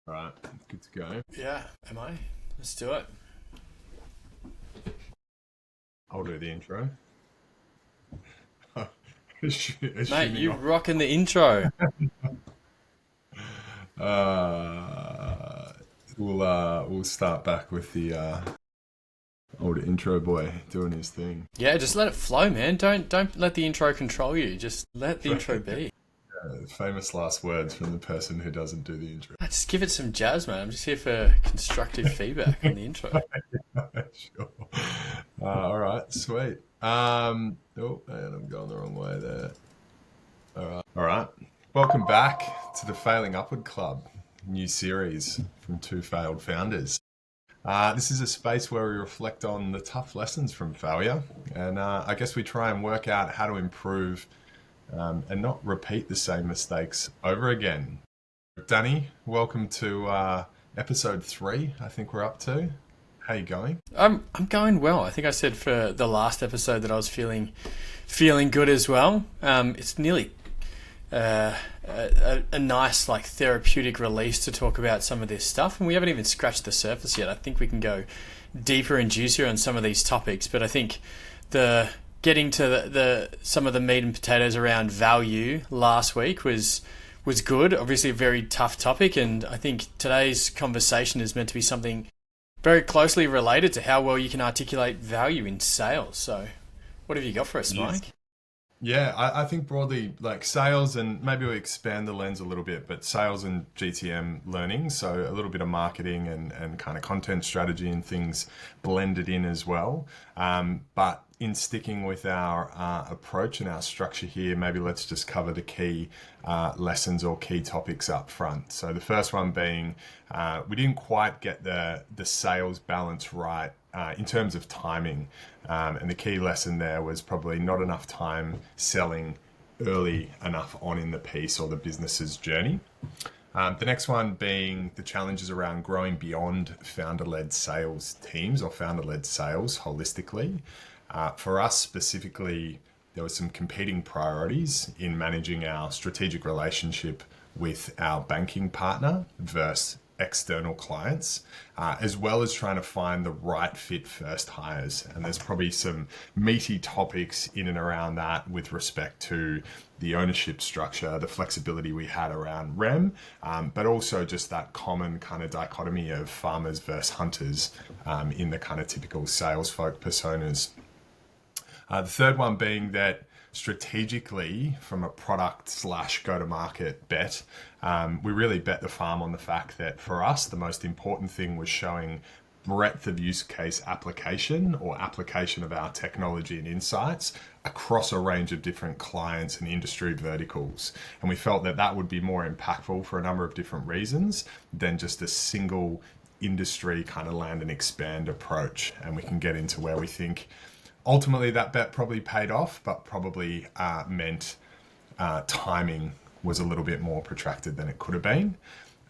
All right, good to go. Yeah, am I? Let's do it. I'll do the intro. Mate, Assuming you rocking the intro. uh, we'll start back with the old intro boy doing his thing. Yeah, just let it flow, man. Don't let the intro control you. Just let the intro be. Famous last words from the person who doesn't do the intro. Just give it some jazz, man. I'm just here for constructive feedback on the intro. Sure. All right, sweet. Oh, man, I'm going the wrong way there. All right. Welcome back to the Failing Upward Club, new series from two failed founders. This is a space where we reflect on the tough lessons from failure, and I guess we try and work out how to improve and not repeat the same mistakes over again. Danny, welcome to episode 3. I think we're up to. How you going? I'm going well. I think I said for the last episode that I was feeling good as well. It's nearly a nice like therapeutic release to talk about some of this stuff, and we haven't even scratched the surface yet. I think we can go deeper and juicier on some of these topics, but I think the getting to the some of the meat and potatoes around value last week was good. Obviously a very tough topic, and I think today's conversation is meant to be something very closely related to how well you can articulate value in sales. So what have you got for us, Yes. Mike? Yeah, I think broadly like sales, and maybe we expand the lens a little bit, but sales and GTM learning. So a little bit of marketing and kind of content strategy and things blended in as well. But in sticking with our approach and our structure here, maybe let's just cover the key lessons or key topics up front. So the first one being we didn't quite get the sales balance right in terms of timing. And the key lesson there was probably not enough time selling early enough on in the piece or the business's journey. The next one being the challenges around growing beyond founder-led sales teams or founder-led sales holistically. For us specifically, there were some competing priorities in managing our strategic relationship with our banking partner versus external clients, as well as trying to find the right fit first hires. And there's probably some meaty topics in and around that with respect to the ownership structure, the flexibility we had around REM, but also just that common kind of dichotomy of farmers versus hunters in the kind of typical sales folk personas. The third one being that strategically, from a product slash go-to-market bet, we really bet the farm on the fact that for us, the most important thing was showing breadth of use case application or application of our technology and insights across a range of different clients and industry verticals. And we felt that that would be more impactful for a number of different reasons than just a single industry kind of land and expand approach. And we can get into where we think ultimately that bet probably paid off, but probably meant timing was a little bit more protracted than it could have been.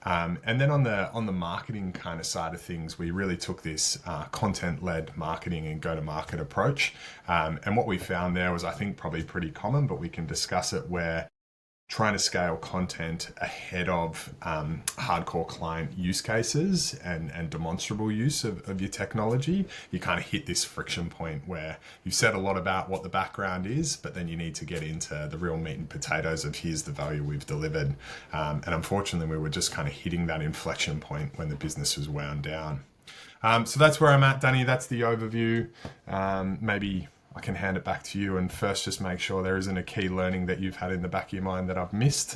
And then on the marketing kind of side of things, we really took this content-led marketing and go-to-market approach. And what we found there was, I think, probably pretty common, but we can discuss it, where trying to scale content ahead of hardcore client use cases and demonstrable use of your technology, you kind of hit this friction point where you've said a lot about what the background is, but then you need to get into the real meat and potatoes of here's the value we've delivered. And unfortunately, we were just kind of hitting that inflection point when the business was wound down. So that's where I'm at, Danny. That's the overview. Maybe I can hand it back to you, and first just make sure there isn't a key learning that you've had in the back of your mind that I've missed.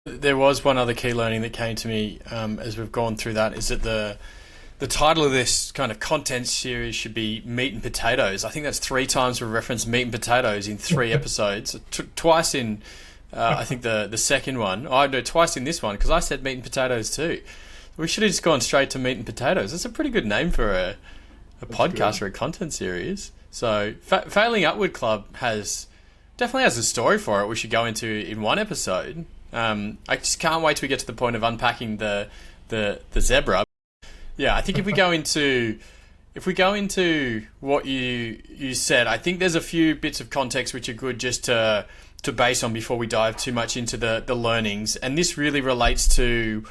There was one other key learning that came to me as we've gone through that, is that the title of this kind of content series should be Meat and Potatoes. I think that's 3 times we've referenced meat and potatoes in 3 episodes. Twice in, I think the second one. Oh, no, twice in this one, because I said meat and potatoes too. We should have just gone straight to meat and potatoes. That's a pretty good name for a podcast or a content series. So Failing Upward Club definitely has a story for it we should go into in one episode. I just can't wait till we get to the point of unpacking the zebra. Yeah, I think if we go into what you said, I think there's a few bits of context which are good just to base on before we dive too much into the learnings. And this really relates to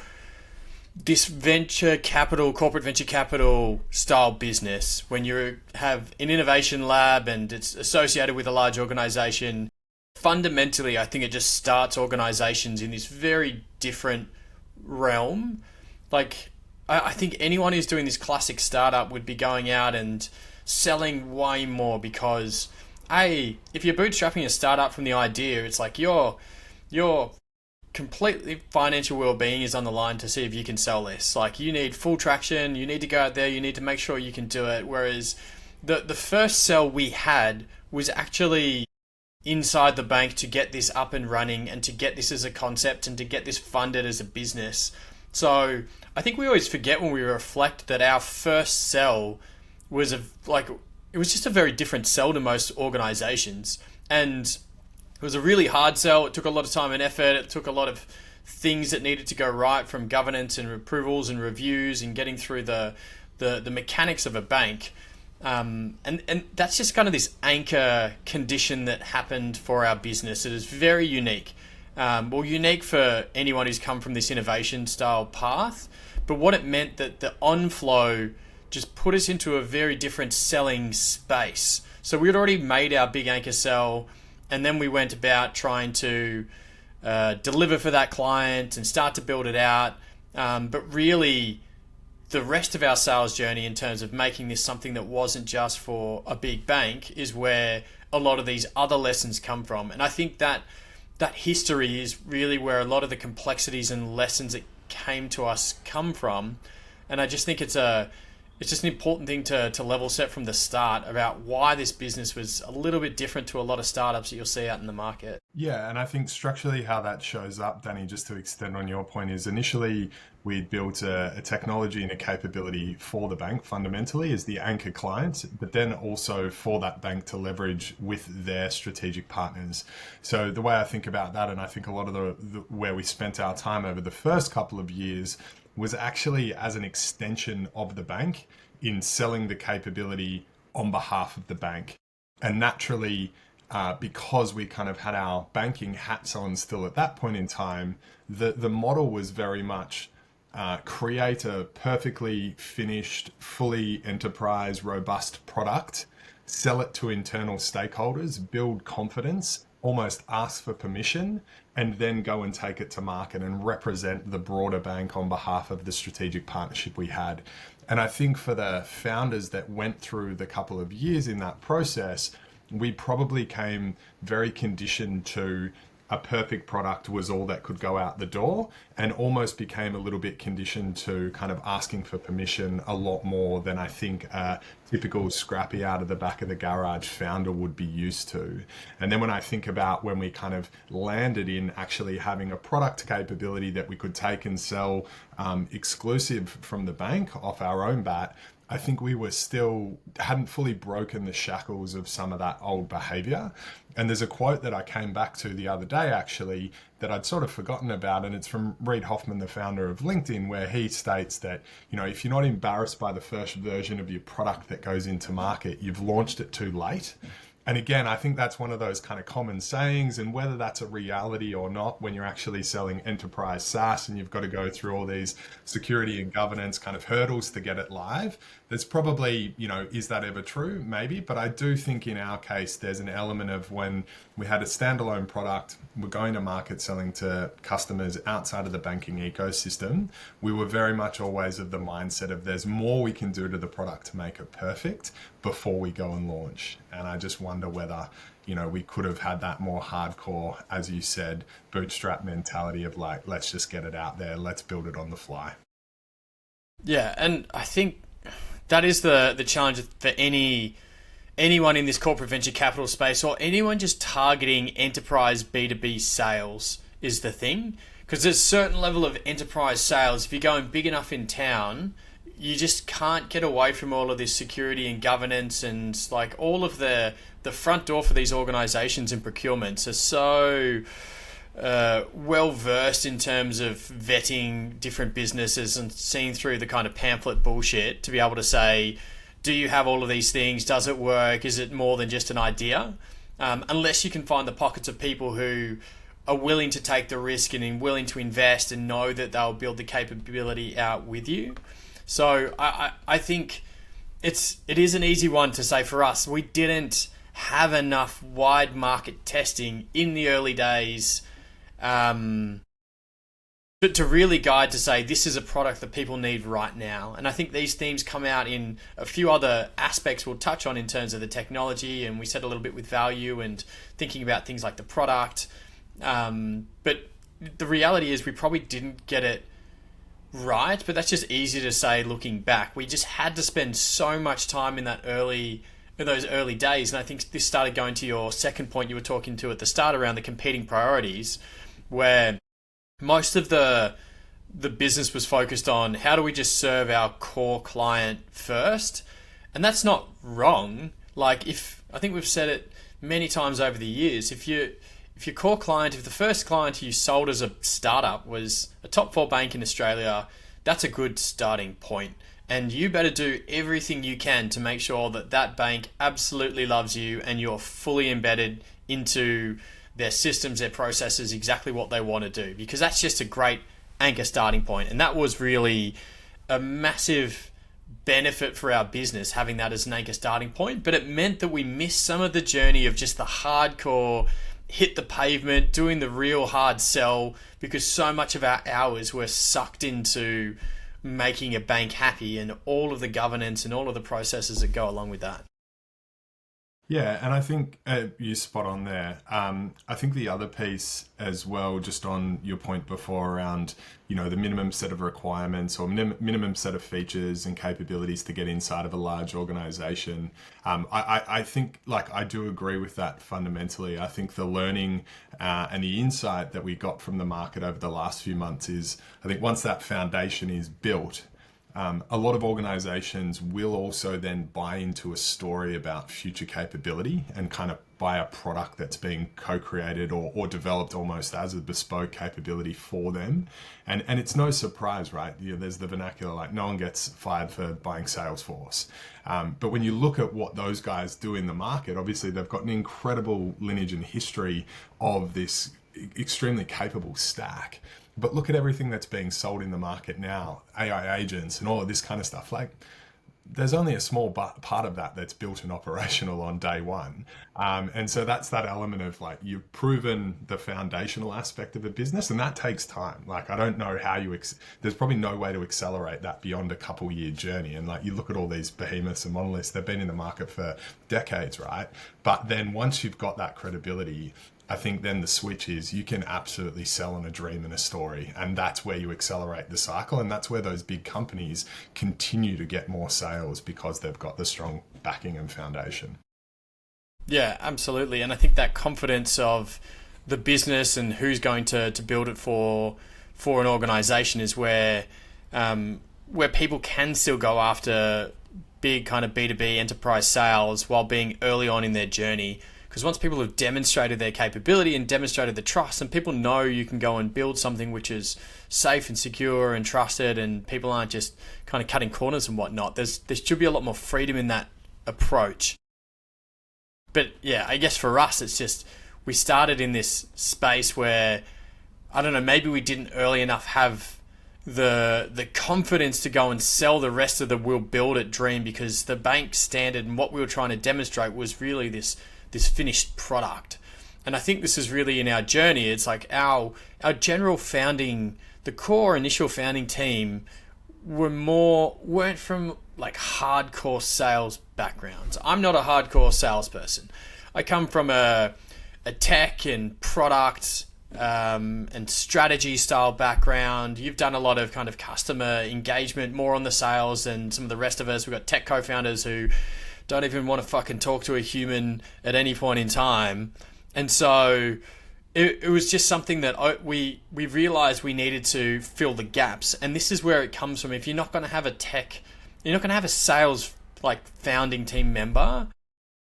this corporate venture capital style business, when you have an innovation lab and it's associated with a large organization, fundamentally, I think it just starts organizations in this very different realm. Like, I think anyone who's doing this classic startup would be going out and selling way more because, if you're bootstrapping a startup from the idea, it's like your completely financial well-being is on the line to see if you can sell this. Like, you need full traction, you need to go out there, you need to make sure you can do it. Whereas the first sell we had was actually inside the bank to get this up and running and to get this as a concept and to get this funded as a business. So I think we always forget when we reflect that our first sell was it was just a very different sell to most organizations. And it was a really hard sell. It took a lot of time and effort. It took a lot of things that needed to go right, from governance and approvals and reviews and getting through the mechanics of a bank. And that's just kind of this anchor condition that happened for our business. It is very unique. Unique for anyone who's come from this innovation style path. But what it meant that the on-flow just put us into a very different selling space. So we had already made our big anchor sell, and then we went about trying to deliver for that client and start to build it out. But really, the rest of our sales journey in terms of making this something that wasn't just for a big bank is where a lot of these other lessons come from. And I think that history is really where a lot of the complexities and lessons that came to us come from. And I just think it's just an important thing to level set from the start about why this business was a little bit different to a lot of startups that you'll see out in the market. Yeah, and I think structurally how that shows up, Danny, just to extend on your point, is initially we built a technology and a capability for the bank fundamentally as the anchor client, but then also for that bank to leverage with their strategic partners. So the way I think about that, and I think a lot of the where we spent our time over the first couple of years was actually as an extension of the bank in selling the capability on behalf of the bank. And naturally, because we kind of had our banking hats on still at that point in time, the model was very much create a perfectly finished, fully enterprise, robust product, sell it to internal stakeholders, build confidence, almost ask for permission, and then go and take it to market and represent the broader bank on behalf of the strategic partnership we had. And I think for the founders that went through the couple of years in that process, we probably came very conditioned to a perfect product was all that could go out the door, and almost became a little bit conditioned to kind of asking for permission a lot more than I think a typical scrappy out of the back of the garage founder would be used to. And then when I think about when we kind of landed in actually having a product capability that we could take and sell exclusive from the bank off our own bat, I think we were still hadn't fully broken the shackles of some of that old behavior. And there's a quote that I came back to the other day, actually, that I'd sort of forgotten about. And it's from Reid Hoffman, the founder of LinkedIn, where he states that, you know, if you're not embarrassed by the first version of your product that goes into market, you've launched it too late. And again, I think that's one of those kind of common sayings, and whether that's a reality or not, when you're actually selling enterprise SaaS and you've got to go through all these security and governance kind of hurdles to get it live, there's probably, you know, is that ever true? Maybe. But I do think in our case, there's an element of when we had a standalone product, we're going to market selling to customers outside of the banking ecosystem, we were very much always of the mindset of there's more we can do to the product to make it perfect before we go and launch. And I just wonder whether, you know, we could have had that more hardcore, as you said, bootstrap mentality of like, let's just get it out there, let's build it on the fly. Yeah, and I think that is the challenge for anyone in this corporate venture capital space, or anyone just targeting enterprise B2B sales is the thing. Because there's a certain level of enterprise sales, if you're going big enough in town, you just can't get away from all of this security and governance, and like all of the front door for these organizations and procurements are so well versed in terms of vetting different businesses and seeing through the kind of pamphlet bullshit to be able to say, do you have all of these things? Does it work? Is it more than just an idea? Unless you can find the pockets of people who are willing to take the risk and willing to invest and know that they'll build the capability out with you. So I think it is an easy one to say for us. We didn't have enough wide market testing in the early days to really guide to say this is a product that people need right now. And I think these themes come out in a few other aspects we'll touch on in terms of the technology, and we said a little bit with value and thinking about things like the product. But the reality is we probably didn't get it right, but that's just easy to say looking back. We just had to spend so much time in those early days. And I think this started going to your second point you were talking to at the start around the competing priorities, where most of the business was focused on how do we just serve our core client first. And that's not wrong. Like, I think we've said it many times over the years, if your core client, if the first client you sold as a startup was a top 4 bank in Australia, that's a good starting point. And you better do everything you can to make sure that that bank absolutely loves you and you're fully embedded into their systems, their processes, exactly what they want to do, because that's just a great anchor starting point. And that was really a massive benefit for our business, having that as an anchor starting point. But it meant that we missed some of the journey of just the hardcore hit the pavement, doing the real hard sell, because so much of our hours were sucked into making a bank happy and all of the governance and all of the processes that go along with that. Yeah, and I think you're spot on there. I think the other piece as well, just on your point before around, the minimum set of requirements or minimum set of features and capabilities to get inside of a large organization. I think, I do agree with that fundamentally. I think the learning and the insight that we got from the market over the last few months is, I think once that foundation is built, a lot of organizations will also then buy into a story about future capability and kind of buy a product that's being co-created or developed almost as a bespoke capability for them. And it's no surprise, right? There's the vernacular, like no one gets fired for buying Salesforce. But when you look at what those guys do in the market, obviously they've got an incredible lineage and history of this extremely capable stack. But look at everything that's being sold in the market now, AI agents and all of this kind of stuff. There's only a small part of that that's built and operational on day one. And so that's that element of you've proven the foundational aspect of a business, and that takes time. I don't know how there's probably no way to accelerate that beyond a couple year journey. And you look at all these behemoths and monoliths, they've been in the market for decades, right? But then once you've got that credibility, I think then the switch is you can absolutely sell on a dream and a story, and that's where you accelerate the cycle, and that's where those big companies continue to get more sales because they've got the strong backing and foundation. Yeah, absolutely. And I think that confidence of the business and who's going to build it for an organization is where people can still go after big kind of B2B enterprise sales while being early on in their journey. Because once people have demonstrated their capability and demonstrated the trust, and people know you can go and build something which is safe and secure and trusted, and people aren't just kind of cutting corners and whatnot, there should be a lot more freedom in that approach. But yeah, I guess for us, it's just we started in this space where, I don't know, maybe we didn't early enough have the confidence to go and sell the rest of the we'll build it dream, because the bank standard and what we were trying to demonstrate was really this finished product. And I think this is really in our journey. It's our general founding, the core initial founding team weren't from hardcore sales backgrounds. I'm not a hardcore salesperson. I come from a tech and product and strategy style background. You've done a lot of kind of customer engagement, more on the sales than some of the rest of us. We've got tech co-founders who don't even want to fucking talk to a human at any point in time. And so it was just something that we realized we needed to fill the gaps. And this is where it comes from. If you're not going to have you're not going to have a sales founding team member,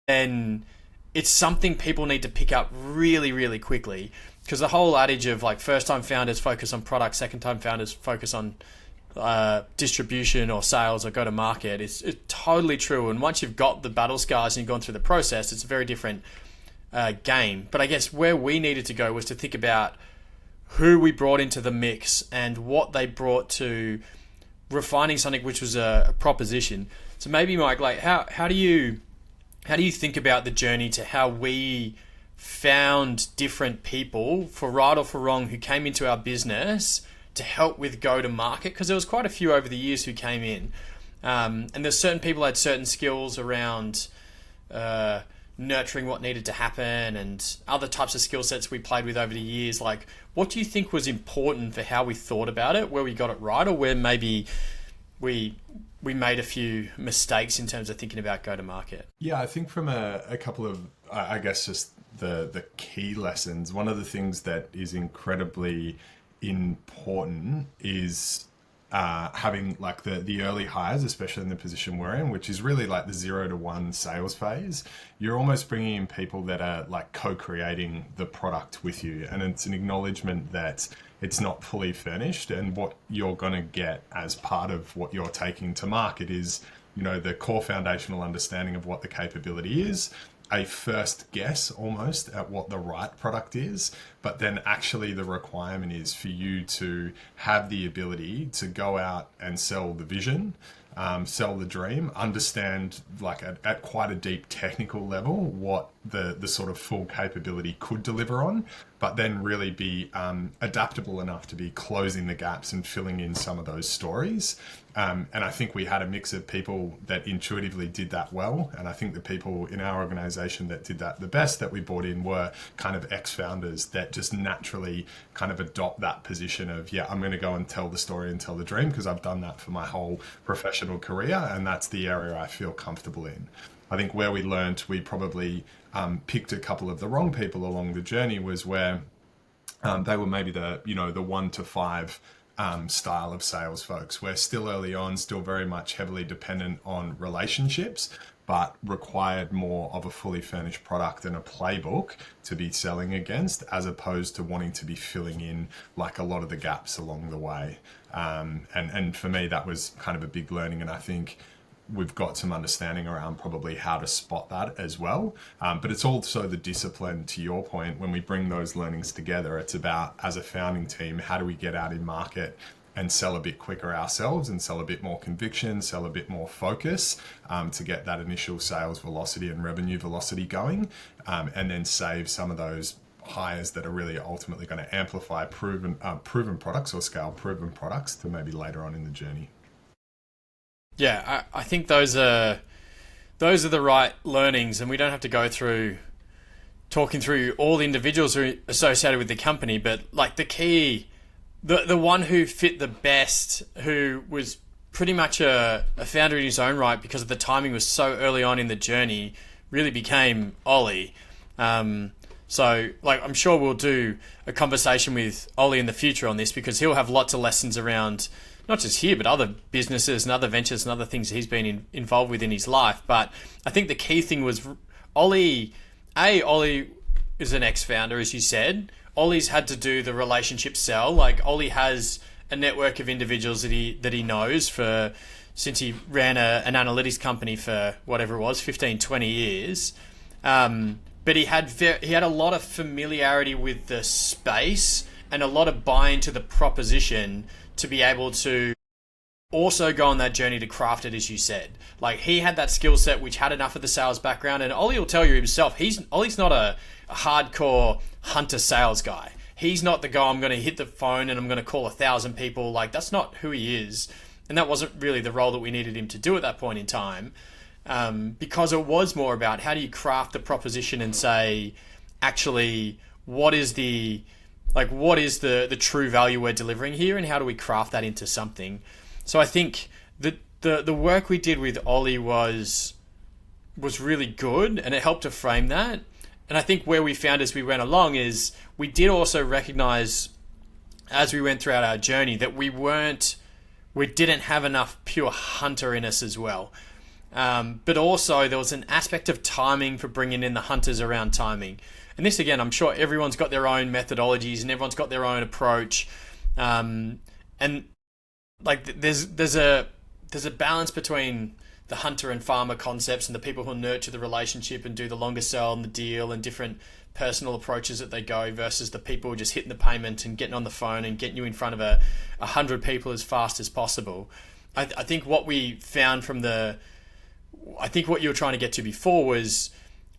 then it's something people need to pick up really, really quickly. Because the whole adage of first time founders focus on product, second time founders focus on distribution or sales or go to market, it's totally true. And once you've got the battle scars and you've gone through the process, it's a very different game. But I guess where we needed to go was to think about who we brought into the mix and what they brought to refining something which was a proposition. So maybe, Mike, like how do you think about the journey to how we found different people, for right or for wrong, who came into our business to help with go to market? Because there was quite a few over the years who came in, and there's certain people who had certain skills around nurturing what needed to happen, and other types of skill sets we played with over the years. Like, what do you think was important for how we thought about it, where we got it right, or where maybe we made a few mistakes in terms of thinking about go to market? Yeah, I think from a couple of, I guess, just the key lessons, one of the things that is incredibly important is having like the early hires, especially in the position we're in, which is really like the 0 to 1 sales phase. You're almost bringing in people that are like co-creating the product with you, and it's an acknowledgement that it's not fully furnished, and what you're going to get as part of what you're taking to market is, you know, the core foundational understanding of what the capability is, a first guess almost at what the right product is, but then actually the requirement is for you to have the ability to go out and sell the vision, sell the dream, understand like at quite a deep technical level what the sort of full capability could deliver on, but then really be adaptable enough to be closing the gaps and filling in some of those stories. And I think we had a mix of people that intuitively did that well. And I think the people in our organization that did that the best that we brought in were kind of ex-founders that just naturally kind of adopt that position of, yeah, I'm going to go and tell the story and tell the dream because I've done that for my whole professional career. And that's the area I feel comfortable in. I think where we learned we probably picked a couple of the wrong people along the journey was where they were maybe the 1 to 5 style of sales folks. We're still early on, still very much heavily dependent on relationships, but required more of a fully furnished product and a playbook to be selling against, as opposed to wanting to be filling in like a lot of the gaps along the way. And for me, that was kind of a big learning. And I think we've got some understanding around probably how to spot that as well. But it's also the discipline, to your point, when we bring those learnings together, it's about, as a founding team, how do we get out in market and sell a bit quicker ourselves and sell a bit more conviction, sell a bit more focus to get that initial sales velocity and revenue velocity going, and then save some of those hires that are really ultimately going to amplify proven products or scale proven products to maybe later on in the journey. Yeah, I think those are the right learnings, and we don't have to go through talking through all the individuals who are associated with the company, but like the one who fit the best, who was pretty much a founder in his own right because of the timing was so early on in the journey, really became Ollie. So like I'm sure we'll do a conversation with Ollie in the future on this, because he'll have lots of lessons around not just here, but other businesses and other ventures and other things he's been involved with in his life. But I think the key thing was Ollie is an ex-founder, as you said. Ollie's had to do the relationship sell. Like Ollie has a network of individuals that he knows since he ran an analytics company for whatever it was, 15, 20 years. But he had a lot of familiarity with the space and a lot of buy-in to the proposition to be able to also go on that journey to craft it, as you said. Like he had that skill set which had enough of the sales background, and Ollie will tell you himself, Ollie's not a hardcore hunter sales guy. He's not the guy, I'm going to hit the phone and I'm going to call 1,000 people. Like that's not who he is. And that wasn't really the role that we needed him to do at that point in time. Because it was more about how do you craft the proposition and say, actually, what is the true value we're delivering here, and how do we craft that into something? So I think the work we did with Ollie was really good, and it helped to frame that. And I think where we found as we went along is we did also recognize as we went throughout our journey that we didn't have enough pure hunter in us as well. But also there was an aspect of timing for bringing in the hunters around timing. And this, again, I'm sure everyone's got their own methodologies and everyone's got their own approach. And like there's a balance between the hunter and farmer concepts and the people who nurture the relationship and do the longer sell and the deal and different personal approaches that they go versus the people just hitting the payment and getting on the phone and getting you in front of 100 people as fast as possible. I think what we found I think what you were trying to get to before was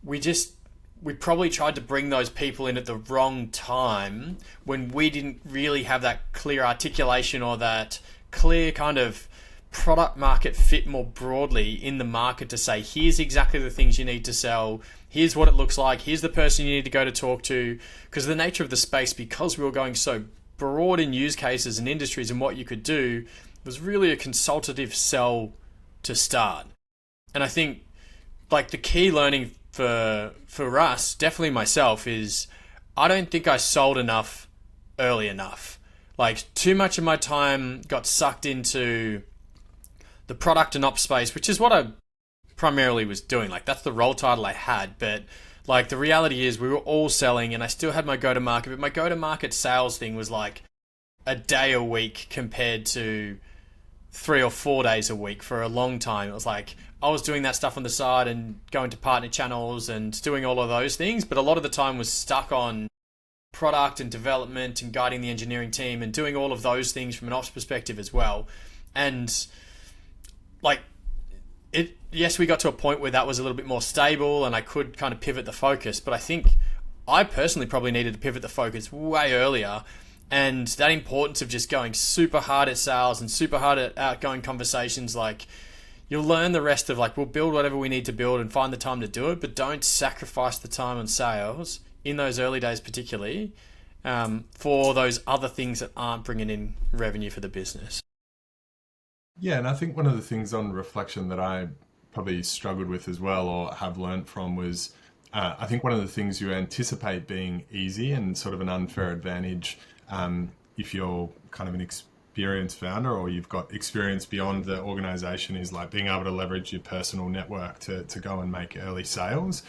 we probably tried to bring those people in at the wrong time when we didn't really have that clear articulation or that clear kind of product market fit more broadly in the market to say, here's exactly the things you need to sell, here's what it looks like, here's the person you need to go to talk to. Because the nature of the space, because we were going so broad in use cases and industries and what you could do, was really a consultative sell to start. And I think like the key learning for us, definitely myself, is I don't think I sold enough early enough. Like too much of my time got sucked into the product and ops space, which is what I primarily was doing. Like that's the role title I had. But like the reality is we were all selling and I still had my go-to-market, but my go-to-market sales thing was like a day a week compared to 3 or 4 days a week for a long time. It was like I was doing that stuff on the side and going to partner channels and doing all of those things, but a lot of the time was stuck on product and development and guiding the engineering team and doing all of those things from an ops perspective as well. And like yes, we got to a point where that was a little bit more stable and I could kind of pivot the focus, but I think I personally probably needed to pivot the focus way earlier. And that importance of just going super hard at sales and super hard at outgoing conversations, like you'll learn the rest of like, we'll build whatever we need to build and find the time to do it, but don't sacrifice the time on sales in those early days, particularly for those other things that aren't bringing in revenue for the business. Yeah, and I think one of the things on reflection that I probably struggled with as well, or have learnt from, was I think one of the things you anticipate being easy and sort of an unfair advantage if you're kind of an experienced founder or you've got experience beyond the organization, is like being able to leverage your personal network to go and make early sales.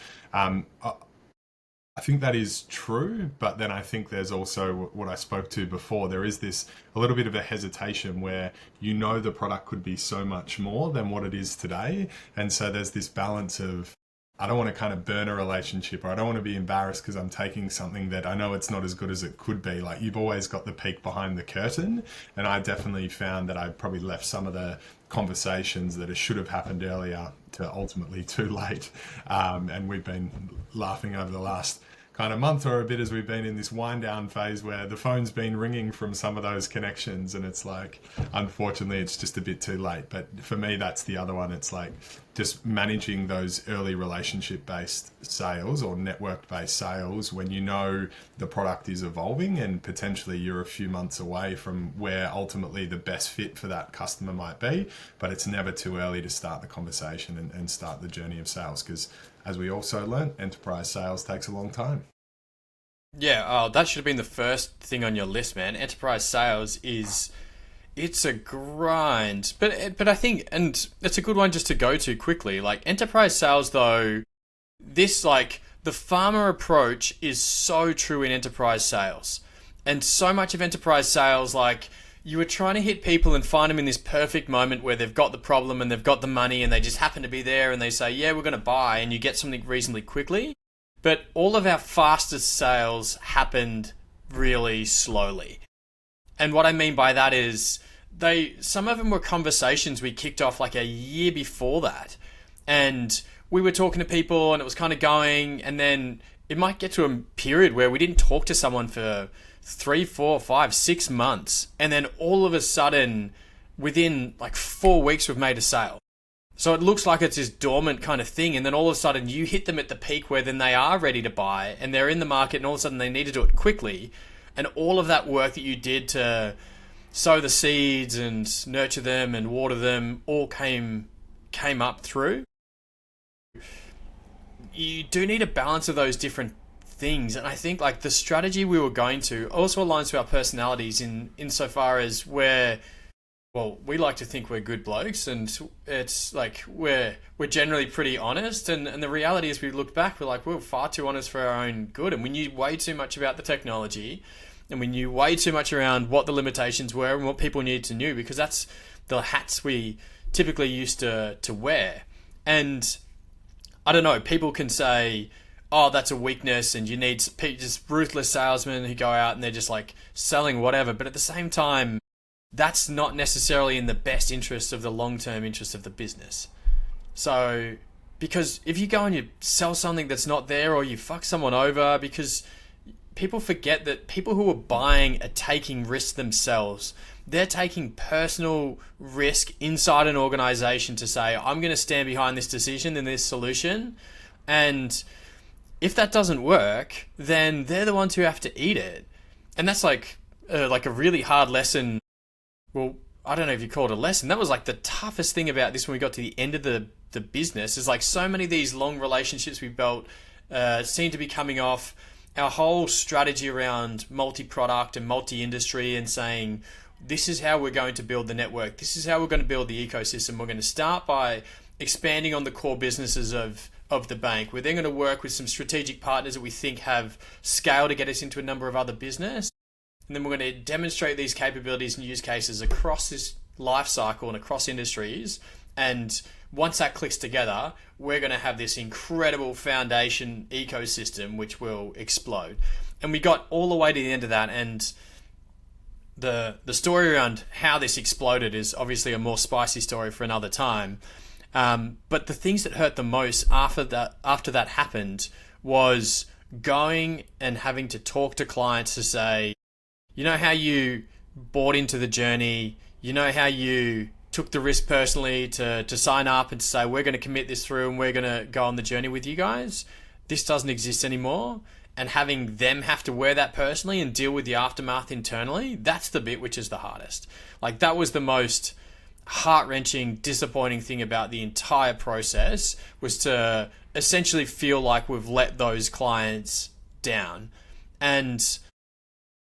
I think that is true, but then I think there's also what I spoke to before. There is this a little bit of a hesitation where you know the product could be so much more than what it is today. And so there's this balance of, I don't want to kind of burn a relationship, or I don't want to be embarrassed because I'm taking something that I know it's not as good as it could be. Like you've always got the peek behind the curtain. And I definitely found that I probably left some of the conversations that should have happened earlier to ultimately too late. And we've been laughing over the last kind of month or a bit as we've been in this wind down phase where the phone's been ringing from some of those connections, and it's like, unfortunately, it's just a bit too late. But for me, that's the other one. It's like just managing those early relationship-based sales or network-based sales when you know the product is evolving and potentially you're a few months away from where ultimately the best fit for that customer might be. But it's never too early to start the conversation and start the journey of sales, because as we also learned, enterprise sales takes a long time. Yeah, that should have been the first thing on your list, man. Enterprise sales it's a grind. But I think, and it's a good one just to go to quickly. Like enterprise sales though, this like the farmer approach is so true in enterprise sales. And so much of enterprise sales, like you were trying to hit people and find them in this perfect moment where they've got the problem and they've got the money and they just happen to be there and they say, yeah, we're going to buy, and you get something reasonably quickly. But all of our fastest sales happened really slowly. And what I mean by that is some of them were conversations we kicked off like a year before that. And we were talking to people and it was kind of going, and then it might get to a period where we didn't talk to someone for 3, 4, 5, 6 months. And then all of a sudden, within like 4 weeks, we've made a sale. So it looks like it's this dormant kind of thing. And then all of a sudden you hit them at the peak where then they are ready to buy and they're in the market, and all of a sudden they need to do it quickly. And all of that work that you did to sow the seeds and nurture them and water them all came up through. You do need a balance of those different things, and I think like the strategy we were going to also aligns to our personalities insofar as we like to think we're good blokes, and it's like we're generally pretty honest, and the reality is we look back, we're far too honest for our own good, and we knew way too much about the technology, and we knew way too much around what the limitations were and what people needed to know, because that's the hats we typically used to wear. And I don't know, people can say, oh, that's a weakness and you need just ruthless salesmen who go out and they're just like selling whatever. But at the same time, that's not necessarily in the best interest of the long-term interest of the business. So, because if you go and you sell something that's not there, or you fuck someone over, because people forget that people who are buying are taking risks themselves. They're taking personal risk inside an organization to say, I'm going to stand behind this decision and this solution. And if that doesn't work, then they're the ones who have to eat it. And that's like a really hard lesson. Well, I don't know if you call it a lesson. That was like the toughest thing about this when we got to the end of the business, is like so many of these long relationships we built seem to be coming off. Our whole strategy around multi-product and multi-industry, and saying, this is how we're going to build the network. This is how we're going to build the ecosystem. We're going to start by expanding on the core businesses of the bank. We're then going to work with some strategic partners that we think have scale to get us into a number of other business. And then we're going to demonstrate these capabilities and use cases across this life cycle and across industries. And once that clicks together, we're going to have this incredible foundation ecosystem which will explode. And we got all the way to the end of that, and the story around how this exploded is obviously a more spicy story for another time. But the things that hurt the most after that happened was going and having to talk to clients to say, you know how you bought into the journey, you know how you took the risk personally to sign up and to say, we're going to commit this through and we're going to go on the journey with you guys. This doesn't exist anymore. And having them have to wear that personally and deal with the aftermath internally, that's the bit which is the hardest. Like, that was the most heart-wrenching, disappointing thing about the entire process, was to essentially feel like we've let those clients down. And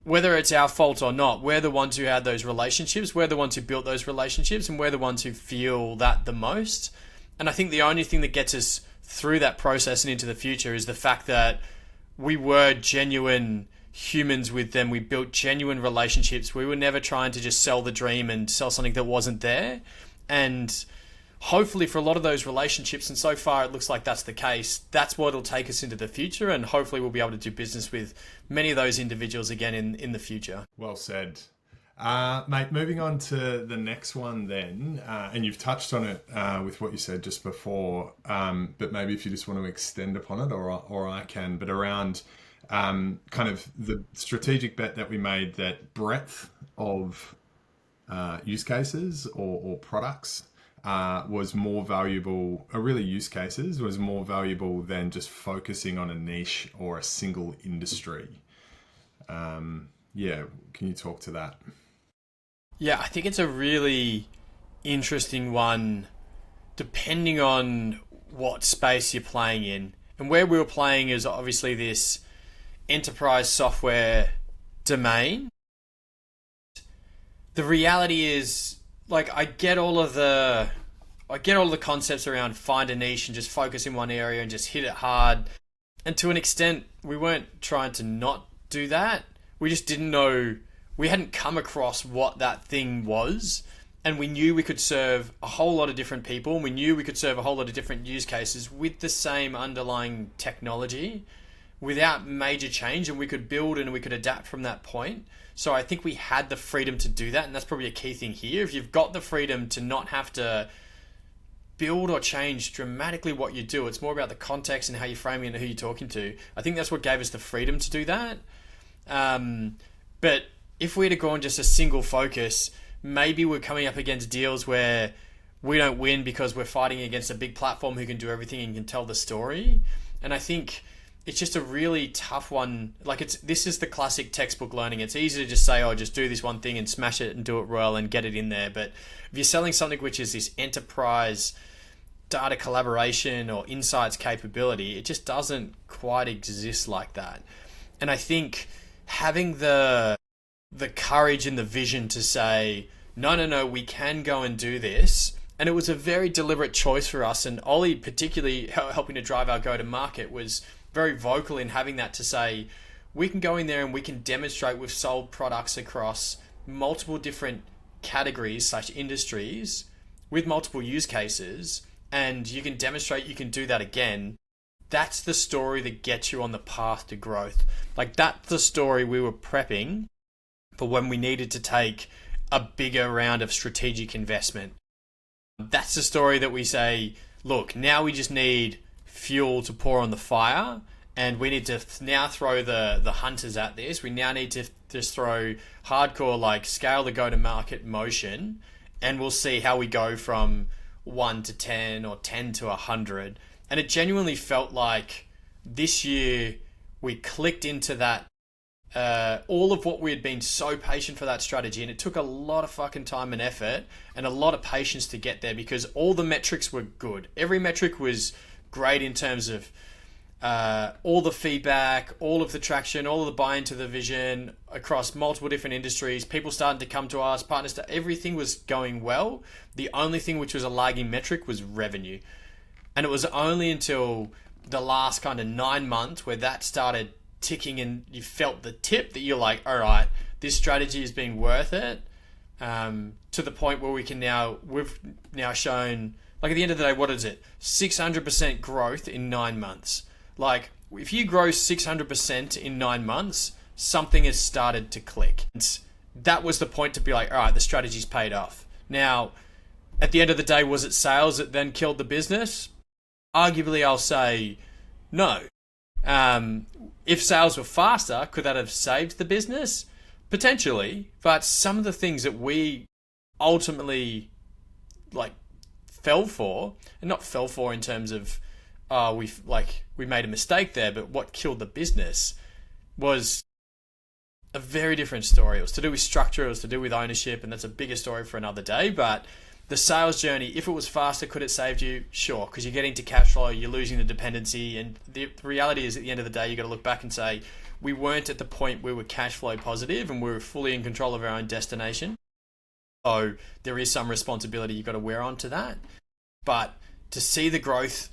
whether it's our fault or not, we're the ones who had those relationships, we're the ones who built those relationships, and we're the ones who feel that the most. And I think the only thing that gets us through that process and into the future is the fact that we were genuine humans with them. We built genuine relationships. We were never trying to just sell the dream and sell something that wasn't there. And hopefully for a lot of those relationships, and so far it looks like that's the case, that's what will take us into the future, and hopefully we'll be able to do business with many of those individuals again in the future. Well said. Mate, moving on to the next one then, and you've touched on it with what you said just before, but maybe if you just want to extend upon it, or I can, but around kind of the strategic bet that we made, that breadth of use cases or products was more valuable, really use cases was more valuable than just focusing on a niche or a single industry. Yeah, can you talk to that? Yeah, I think it's a really interesting one, depending on what space you're playing in. And where we were playing is obviously this enterprise software domain. The reality is, like, I get all of the concepts around find a niche and just focus in one area and just hit it hard. And to an extent, we weren't trying to not do that. We just didn't know, we hadn't come across what that thing was. And we knew we could serve a whole lot of different people. And we knew we could serve a whole lot of different use cases with the same underlying technology without major change. And we could build and we could adapt from that point. So I think we had the freedom to do that. And that's probably a key thing here. If you've got the freedom to not have to build or change dramatically what you do, it's more about the context and how you're framing it and who you're talking to. I think that's what gave us the freedom to do that. But if we'd have gone just a single focus, maybe we're coming up against deals where we don't win because we're fighting against a big platform who can do everything and can tell the story. And I think it's just a really tough one. Like, this is the classic textbook learning. It's easy to just say, oh, just do this one thing and smash it and do it well and get it in there. But if you're selling something which is this enterprise data collaboration or insights capability, it just doesn't quite exist like that. And I think having the courage and the vision to say, no, we can go and do this. And it was a very deliberate choice for us. And Ollie, particularly helping to drive our go-to-market, was very vocal in having that to say, we can go in there and we can demonstrate we've sold products across multiple different categories / industries with multiple use cases and you can demonstrate you can do that again, that's the story that gets you on the path to growth. Like, that's the story we were prepping for when we needed to take a bigger round of strategic investment. That's the story that we say, look, now we just need fuel to pour on the fire, and we need to now throw the hunters at this. We now need to just throw hardcore, like, scale the go-to-market motion, and we'll see how we go from 1 to 10 or 10 to 100. And it genuinely felt like this year we clicked into that, all of what we had been so patient for that strategy, and it took a lot of fucking time and effort and a lot of patience to get there, because all the metrics were good. Every metric was great in terms of all the feedback, all of the traction, all of the buy-in to the vision across multiple different industries, people starting to come to us, partners, everything was going well. The only thing which was a lagging metric was revenue. And it was only until the last kind of 9 months where that started ticking and you felt the tip that you're like, all right, this strategy has been worth it, to the point where we've now shown, like, at the end of the day, what is it? 600% growth in 9 months. Like, if you grow 600% in 9 months, something has started to click. And that was the point to be like, all right, the strategy's paid off. Now, at the end of the day, was it sales that then killed the business? Arguably, I'll say no. If sales were faster, could that have saved the business? Potentially. But some of the things that we ultimately, like, fell for, and not fell for in terms of we made a mistake there, but what killed the business was a very different story. It was to do with structure, it was to do with ownership, and that's a bigger story for another day. But the sales journey, if it was faster, could it save you? Sure, because you're getting to cash flow, you're losing the dependency, and the reality is, at the end of the day, you got to look back and say, we weren't at the point where we're cash flow positive and we were fully in control of our own destination. So there is some responsibility you've got to wear onto that. But to see the growth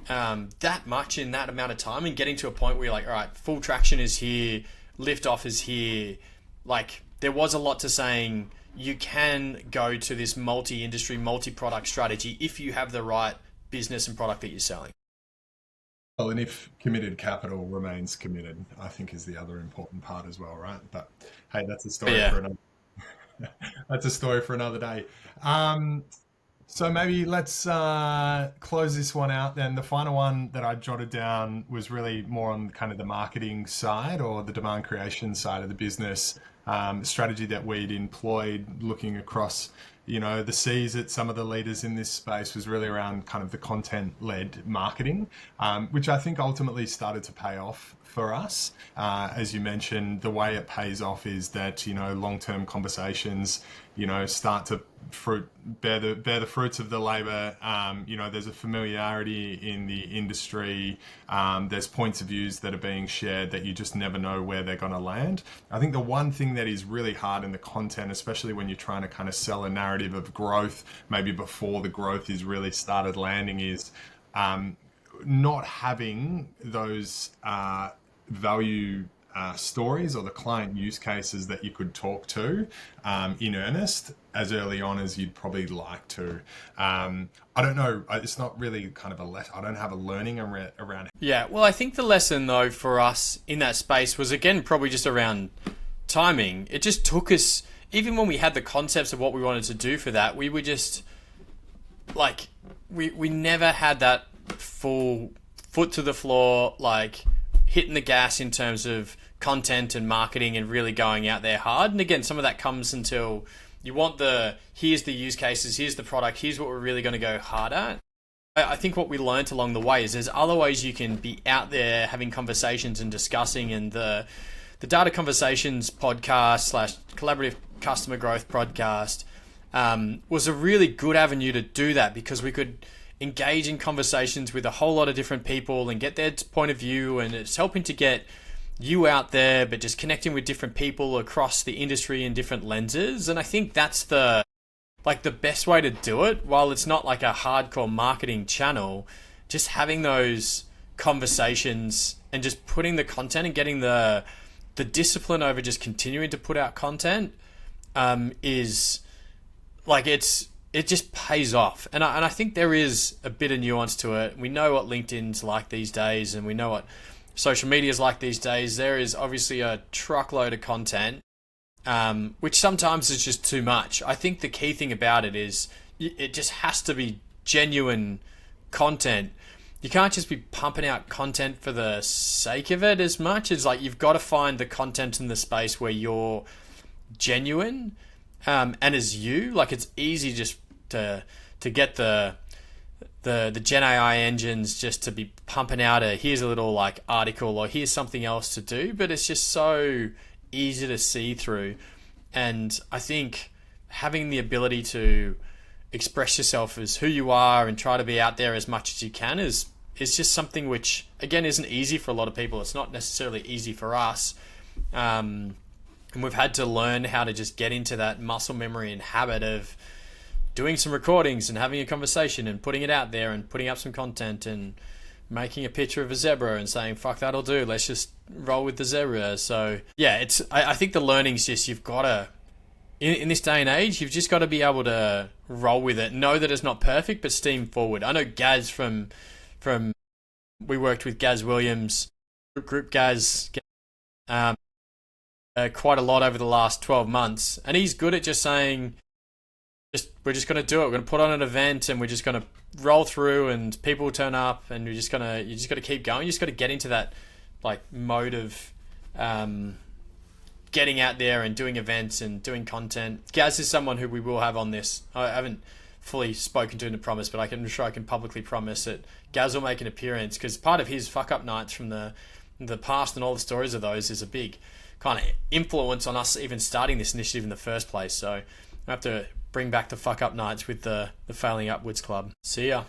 that much in that amount of time, and getting to a point where you're like, all right, full traction is here, lift off is here. Like, there was a lot to saying you can go to this multi-industry, multi-product strategy if you have the right business and product that you're selling. Well, and if committed capital remains committed, I think is the other important part as well, right? But hey, that's a story for another. That's a story for another day. So maybe let's close this one out then. The final one that I jotted down was really more on kind of the marketing side, or the demand creation side of the business. Strategy that we'd employed looking across, the seas at some of the leaders in this space was really around kind of the content-led marketing, which I think ultimately started to pay off for us. As you mentioned, the way it pays off is that, long-term conversations, start to bear the fruits of the labor. There's a familiarity in the industry. There's points of views that are being shared that you just never know where they're going to land. I think the one thing that is really hard in the content, especially when you're trying to kind of sell a narrative of growth, maybe before the growth is really started landing, is not having those value stories or the client use cases that you could talk to in earnest as early on as you'd probably like to. I don't know. It's not really kind of I don't have a learning around. Yeah, well, I think the lesson though for us in that space was, again, probably just around timing. It just took us, even when we had the concepts of what we wanted to do for that, we were just like, we never had that full foot to the floor, like hitting the gas in terms of content and marketing and really going out there hard. And again, some of that comes until you want here's the use cases, here's the product, here's what we're really going to go hard at. I think what we learned along the way is there's other ways you can be out there having conversations and discussing, and the Data Conversations podcast / collaborative customer growth podcast was a really good avenue to do that, because we could engage in conversations with a whole lot of different people and get their point of view, and it's helping to get you out there, but just connecting with different people across the industry in different lenses. And I think that's the best way to do it. While it's not like a hardcore marketing channel, just having those conversations and just putting the content and getting the discipline over just continuing to put out content is like, it's it just pays off. And I think there is a bit of nuance to it. We know what LinkedIn's like these days, and we know what social media is like these days. There is obviously a truckload of content, which sometimes is just too much. I think the key thing about it is it just has to be genuine content. You can't just be pumping out content for the sake of it as much. It's like you've got to find the content in the space where you're genuine, and as you. Like, it's easy just to get the Gen AI engines just to be pumping out here's a little like article or here's something else to do, but it's just so easy to see through. And I think having the ability to express yourself as who you are and try to be out there as much as you can is just something which, again, isn't easy for a lot of people. It's not necessarily easy for us. And we've had to learn how to just get into that muscle memory and habit of doing some recordings and having a conversation and putting it out there and putting up some content and making a picture of a zebra and saying, fuck, that'll do. Let's just roll with the zebra. So yeah, I think the learning's just, you've got to, in this day and age, you've just got to be able to roll with it. Know that it's not perfect, but steam forward. I know Gaz from we worked with Gaz Williams, Group Gaz, quite a lot over the last 12 months. And he's good at just saying, we're just going to do it. We're going to put on an event and we're just going to roll through and people will turn up and you just got to keep going. You just got to get into that like mode of getting out there and doing events and doing content. Gaz is someone who we will have on this. I haven't fully spoken to him to promise, but I'm sure I can publicly promise that Gaz will make an appearance, because part of his fuck up nights from the past and all the stories of those is a big kind of influence on us even starting this initiative in the first place. So I have to bring back the fuck up nights with the Failing Upwards Club. See ya.